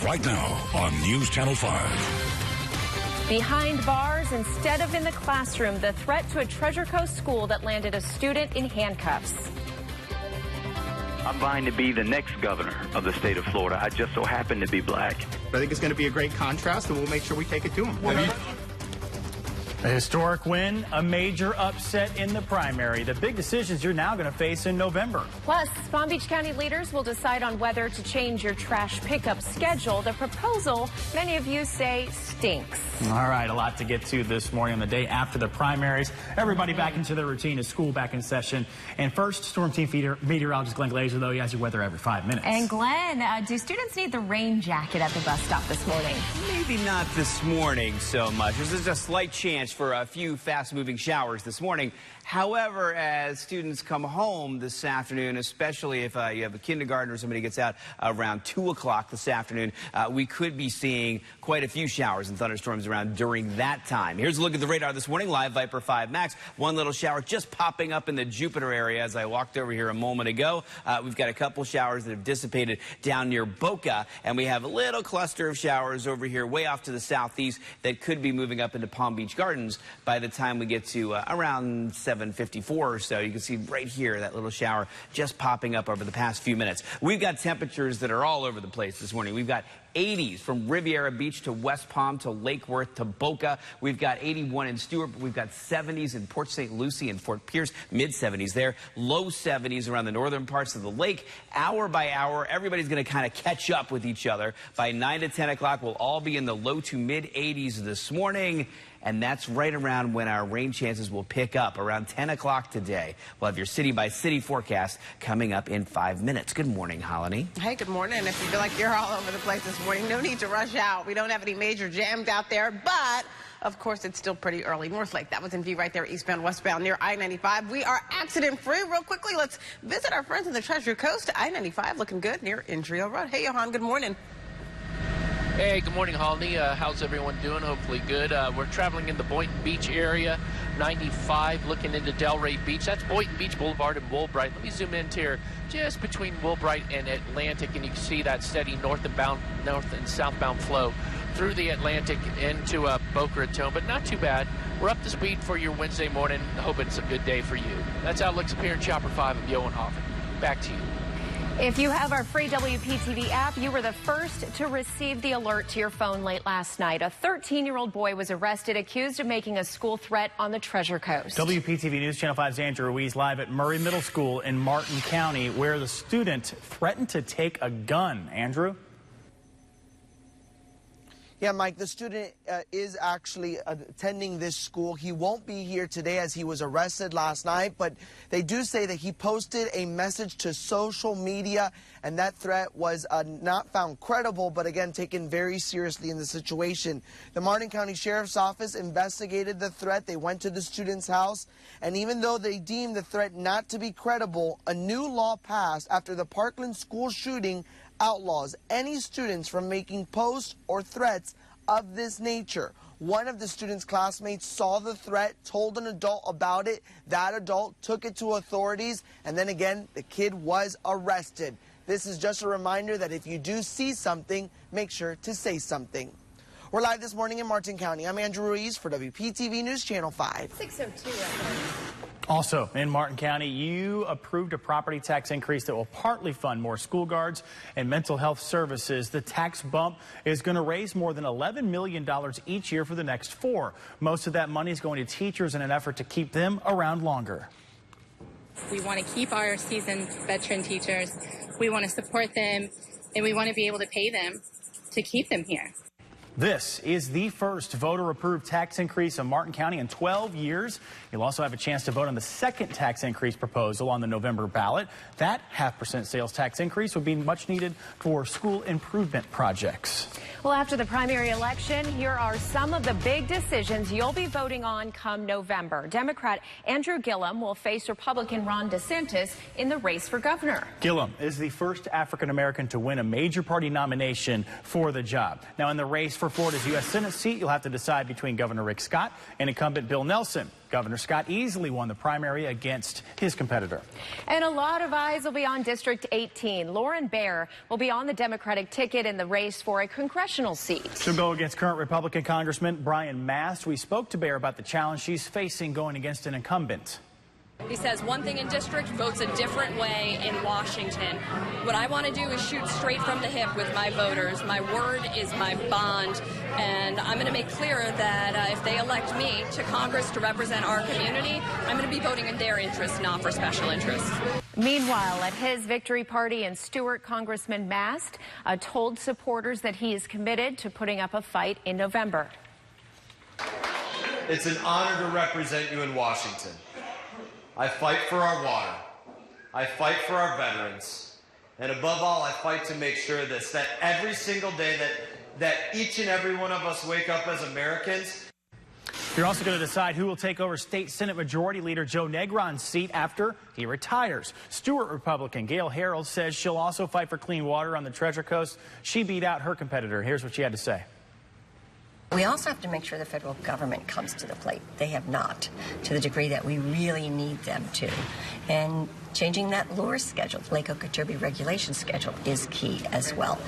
right now on News Channel 5. Behind bars instead of in the classroom, the threat to a Treasure Coast school that landed a student in handcuffs. I'm vying to be the next governor of the state of Florida. I just so happen to be black. I think it's going to be a great contrast, and we'll make sure we take it to them. A historic win, a major upset in the primary. The big decisions you're now going to face in November. Plus, Palm Beach County leaders will decide on whether to change your trash pickup schedule. The proposal, many of you say, stinks. All right, a lot to get to this morning on the day after the primaries. Everybody back into their routine as school back in session. And first, Storm Team meteorologist Glenn Glazer, though, he has your weather every 5 minutes. And Glenn, do students need the rain jacket at the bus stop this morning? Maybe not this morning so much. There's a slight chance for a few fast-moving showers this morning. However, as students come home this afternoon, especially if you have a kindergarten or somebody gets out around 2 o'clock this afternoon, we could be seeing quite a few showers and thunderstorms around during that time. Here's a look at the radar this morning. Live Viper 5 Max. One little shower just popping up in the Jupiter area as I walked over here a moment ago. We've got a couple showers that have dissipated down near Boca, and we have a little cluster of showers over here way off to the southeast that could be moving up into Palm Beach Gardens by the time we get to around 7:54 or so. You can see right here that little shower just popping up over the past few minutes. We've got temperatures that are all over the place this morning. We've got 80s from Riviera Beach to West Palm to Lake Worth to Boca. We've got 81 in Stewart, but we've got 70s in Port St. Lucie and Fort Pierce, mid-70s there, low 70s around the northern parts of the lake. Hour by hour, everybody's going to kind of catch up with each other. By 9 to 10 o'clock, we'll all be in the low to mid-80s this morning. And that's right around when our rain chances will pick up, around 10 o'clock today. We'll have your city-by-city forecast coming up in 5 minutes. Good morning, Holly. Hey, good morning. If you feel like you're all over the place this morning, no need to rush out. We don't have any major jams out there, but of course, it's still pretty early. North Lake, that was in view right there, eastbound, westbound, near I-95. We are accident-free. Real quickly, let's visit our friends in the Treasure Coast. I-95 looking good near Indrio Road. Hey, Johan, good morning. Hey, good morning, Holly. How's everyone doing? Hopefully good. We're traveling in the Boynton Beach area, 95, looking into Delray Beach. That's Boynton Beach Boulevard and Woolbright. Let me zoom in here just between Woolbright and Atlantic, and you can see that steady north and southbound flow through the Atlantic into Boca Raton, but not too bad. We're up to speed for your Wednesday morning. Hoping it's a good day for you. That's how it looks up here in Chopper 5 of Johanhofen. Back to you. If you have our free WPTV app, you were the first to receive the alert to your phone late last night. A 13-year-old boy was arrested, accused of making a school threat on the Treasure Coast. WPTV News Channel 5's Andrew Ruiz live at Murray Middle School in Martin County, where the student threatened to take a gun. Andrew? Yeah, Mike, the student is actually attending this school. He won't be here today as he was arrested last night, but they do say that he posted a message to social media, and that threat was not found credible, but again, taken very seriously in the situation. The Martin County Sheriff's Office investigated the threat. They went to the student's house, and even though they deemed the threat not to be credible, a new law passed after the Parkland school shooting outlaws any students from making posts or threats of this nature. One of the student's classmates saw the threat, told an adult about it. That adult took it to authorities, and then again, the kid was arrested. This is just a reminder that if you do see something, make sure to say something. We're live this morning in Martin County. I'm Andrew Ruiz for WPTV News Channel 5. 6:02 right now. Also, in Martin County, you approved a property tax increase that will partly fund more school guards and mental health services. The tax bump is going to raise more than $11 million each year for the next 4. Most of that money is going to teachers in an effort to keep them around longer. We want to keep our seasoned veteran teachers. We want to support them, and we want to be able to pay them to keep them here. This is the first voter-approved tax increase in Martin County in 12 years. You'll also have a chance to vote on the second tax increase proposal on the November ballot. That 0.5% sales tax increase would be much needed for school improvement projects. Well, after the primary election, here are some of the big decisions you'll be voting on come November. Democrat Andrew Gillum will face Republican Ron DeSantis in the race for governor. Gillum is the first African-American to win a major party nomination for the job. Now, in the race for Florida's U.S. Senate seat, you'll have to decide between Governor Rick Scott and incumbent Bill Nelson. Governor Scott easily won the primary against his competitor. And a lot of eyes will be on District 18. Lauren Baer will be on the Democratic ticket in the race for a congressional seat. She'll go against current Republican Congressman Brian Mast. We spoke to Baer about the challenge she's facing going against an incumbent. He says one thing in district, votes a different way in Washington. What I want to do is shoot straight from the hip with my voters. My word is my bond, and I'm going to make clear that if they elect me to Congress to represent our community, I'm going to be voting in their interests, not for special interests. Meanwhile, at his victory party in Stewart, Congressman Mast told supporters that he is committed to putting up a fight in November. It's an honor to represent you in Washington. I fight for our water. I fight for our veterans. And above all, I fight to make sure that every single day that each and every one of us wake up as Americans. You're also going to decide who will take over State Senate Majority Leader Joe Negron's seat after he retires. Stewart Republican Gail Harold says she'll also fight for clean water on the Treasure Coast. She beat out her competitor. Here's what she had to say. We also have to make sure the federal government comes to the plate. They have not, to the degree that we really need them to. And changing that LURE schedule, Lake Okeechobee regulation schedule, is key as well.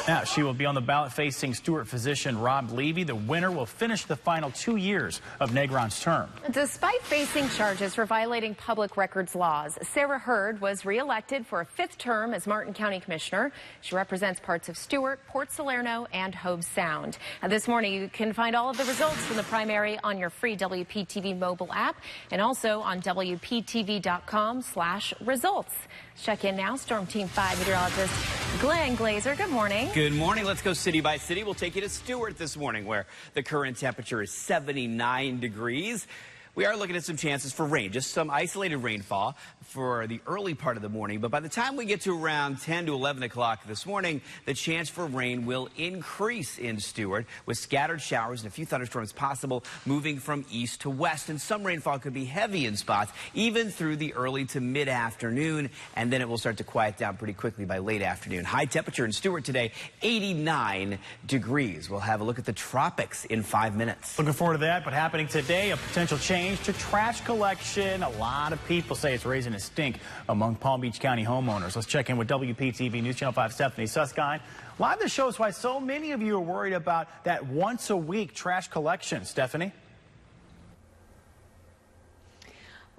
Now, she will be on the ballot facing Stewart physician Rob Levy. The winner will finish the final 2 years of Negron's term. Despite facing charges for violating public records laws, Sarah Hurd was reelected for a 5th term as Martin County Commissioner. She represents parts of Stewart, Port Salerno, and Hobe Sound. This morning, you can find all of the results from the primary on your free WPTV mobile app and also on WPTV.com/results. Check in now. Storm Team 5 meteorologist Glenn Glazer. Good morning. Good morning. Let's go city by city. We'll take you to Stewart this morning, where the current temperature is 79 degrees. We are looking at some chances for rain, just some isolated rainfall for the early part of the morning. But by the time we get to around 10 to 11 o'clock this morning, the chance for rain will increase in Stewart, with scattered showers and a few thunderstorms possible moving from east to west. And some rainfall could be heavy in spots, even through the early to mid-afternoon. And then it will start to quiet down pretty quickly by late afternoon. High temperature in Stewart today, 89 degrees. We'll have a look at the tropics in 5 minutes. Looking forward to that, but happening today, a potential change to trash collection. A lot of people say it's raising a stink among Palm Beach County homeowners. Let's check in with WPTV News Channel 5 Stephanie Susskind. Live to show us why so many of you are worried about that once-a-week trash collection. Stephanie?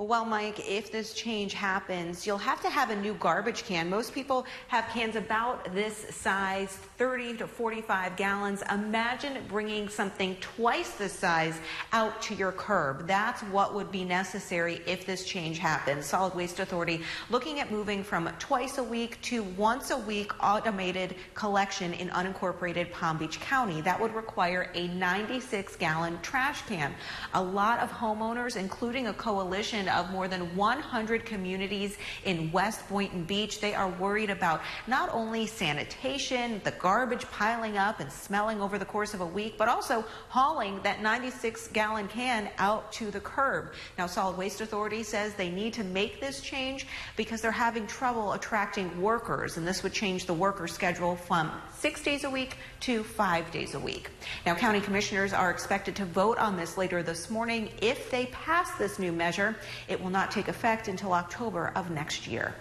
Well, Mike, if this change happens, you'll have to have a new garbage can. Most people have cans about this size, 30 to 45 gallons. Imagine bringing something twice this size out to your curb. That's what would be necessary if this change happens. Solid Waste Authority looking at moving from twice a week to once a week automated collection in unincorporated Palm Beach County. That would require a 96-gallon trash can. A lot of homeowners, including a coalition of more than 100 communities in West Boynton Beach, they are worried about not only sanitation, the garbage piling up and smelling over the course of a week, but also hauling that 96-gallon can out to the curb. Now, Solid Waste Authority says they need to make this change because they're having trouble attracting workers, and this would change the worker schedule from 6 days a week to 5 days a week. Now, county commissioners are expected to vote on this later this morning. If they pass this new measure, it will not take effect until October of next year.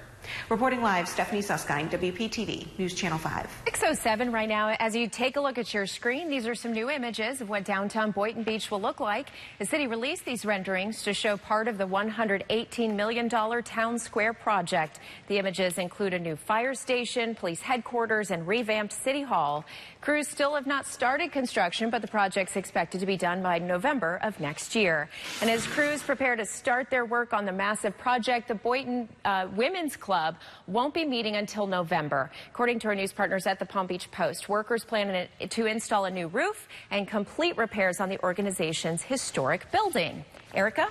Reporting live, Stephanie Susskind, WPTV News Channel 5. 6:07 right now. As you take a look at your screen, these are some new images of what downtown Boynton Beach will look like. The city released these renderings to show part of the $118 million Town Square project. The images include a new fire station, police headquarters, and revamped City Hall. Crews still have not started construction, but the project's expected to be done by November of next year. And as crews prepare to start their work on the massive project, the Boynton Women's Club won't be meeting until November. According to our news partners at the Palm Beach Post, workers plan to install a new roof and complete repairs on the organization's historic building. Erica?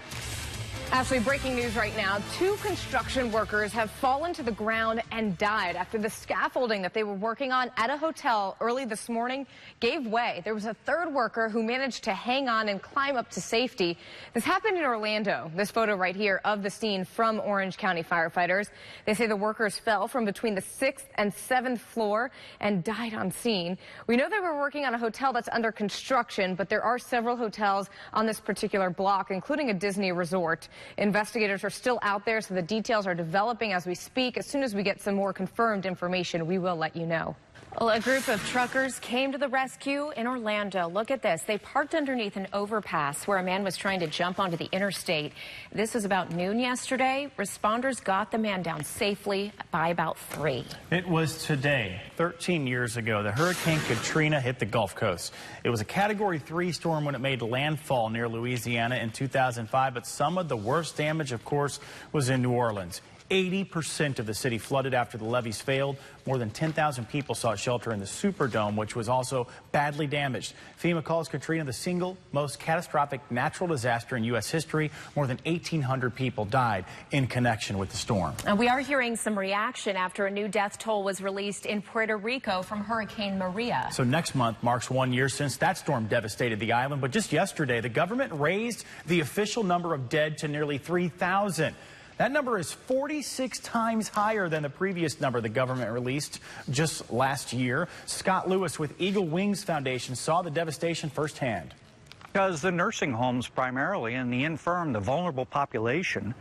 Ashley, breaking news right now. 2 construction workers have fallen to the ground and died after the scaffolding that they were working on at a hotel early this morning gave way. There was a 3rd worker who managed to hang on and climb up to safety. This happened in Orlando. This photo right here of the scene from Orange County firefighters. They say the workers fell from between the 6th and 7th floor and died on scene. We know they were working on a hotel that's under construction, but there are several hotels on this particular block, including a Disney resort. Investigators are still out there, so the details are developing as we speak. As soon as we get some more confirmed information, we will let you know. Well, a group of truckers came to the rescue in Orlando. Look at this. They parked underneath an overpass where a man was trying to jump onto the interstate. This was about noon yesterday. Responders got the man down safely by about 3. It was today, 13 years ago, that Hurricane Katrina hit the Gulf Coast. It was a Category 3 storm when it made landfall near Louisiana in 2005, but some of the worst damage, of course, was in New Orleans. 80% of the city flooded after the levees failed. More than 10,000 people sought shelter in the Superdome, which was also badly damaged. FEMA calls Katrina the single most catastrophic natural disaster in U.S. history. More than 1,800 people died in connection with the storm. And we are hearing some reaction after a new death toll was released in Puerto Rico from Hurricane Maria. So next month marks 1 year since that storm devastated the island. But just yesterday, the government raised the official number of dead to nearly 3,000. That number is 46 times higher than the previous number the government released just last year. Scott Lewis with Eagle Wings Foundation saw the devastation firsthand. Because the nursing homes primarily and the infirm, the vulnerable population,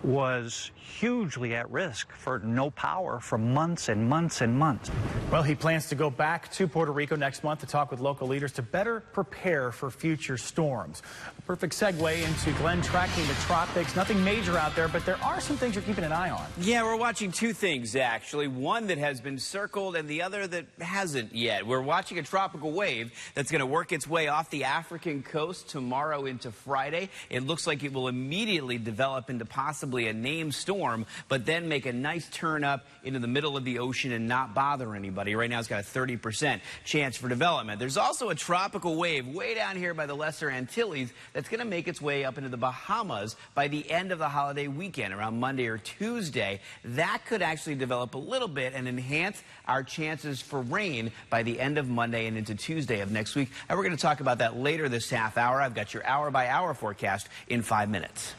was hugely at risk for no power for months and months and months. Well, he plans to go back to Puerto Rico next month to talk with local leaders to better prepare for future storms. A perfect segue into Glenn tracking the tropics. Nothing major out there, but there are some things you're keeping an eye on. Yeah, we're watching 2 things, actually. One that has been circled and the other that hasn't yet. We're watching a tropical wave that's going to work its way off the African coast tomorrow into Friday. It looks like it will immediately develop into possibly a named storm, but then make a nice turn up into the middle of the ocean and not bother anybody. Right now it's got a 30% chance for development. There's also a tropical wave way down here by the Lesser Antilles that's going to make its way up into the Bahamas by the end of the holiday weekend, around Monday or Tuesday. That could actually develop a little bit and enhance our chances for rain by the end of Monday and into Tuesday of next week. And we're going to talk about that later this half hour. I've got your hour-by-hour forecast in 5 minutes.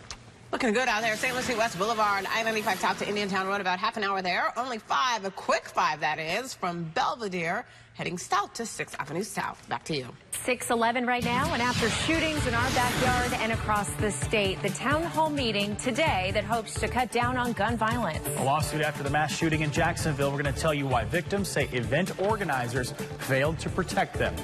Looking good out there. St. Lucie West Boulevard, I-95 top to Indiantown Road, about half an hour there. Only 5, a quick 5 that is, from Belvedere, heading south to 6th Avenue South. Back to you. 6:11 right now, and after shootings in our backyard and across the state, the town hall meeting today that hopes to cut down on gun violence. A lawsuit after the mass shooting in Jacksonville. We're going to tell you why victims say event organizers failed to protect them.